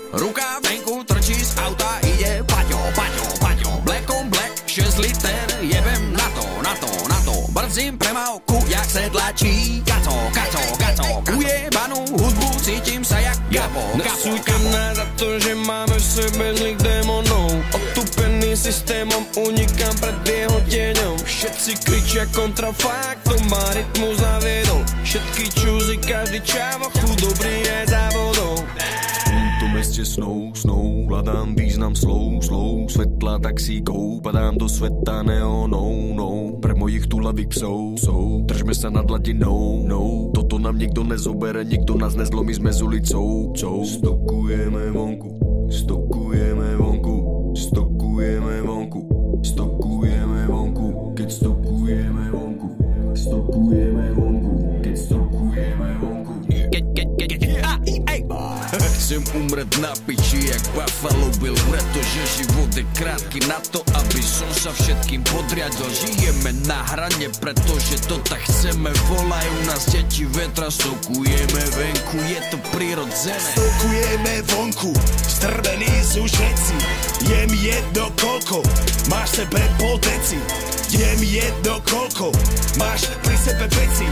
Ruka venku trčí z auta, ide Paťo, Paťo, Paťo. Black on black, 6 liter, jebem na to, na to, na to. Brdzím premávku, jak sedlačí. Kaco, kaco, kaco, ujebanú hudbu, cítim sa jak Gabo, Gabo. Nesúďte nás za to, že máme v sebe zlých démonov. Otupený systémom, unikám pred jeho tieňom. Všetci kričia kontrafakt, to má rytmus zaviedol. Všetky čúzy, každý čávo, chudobrý aj závodov. V tom meste snou, hľadám význam slov, svetla taxíkov, padám do sveta neónov, pre mojich tulavých psov, držme sa nad hladinou, toto nám nikto nezobere, nikto nás nezlomí, sme z ulicou, stokujeme vonku, stokujeme vonku, stokujeme vonku, stokujeme vonku, keď stokujeme vonku, stokujeme vonku, keď stokujeme vonku. Chcem umrieť na piči jak Buffalo Bill, pretože život je krátky na to, aby som sa všetkým podriadil. Žijeme na hrane, pretože to tak chceme, volajú nás deti vetra. Stokujeme venku, je to prirodzené. Stokujeme vonku, strvení sú všetci. Je mi jedno koľko, máš sebe pol deci. Je mi jedno koľko, máš pri sebe veci.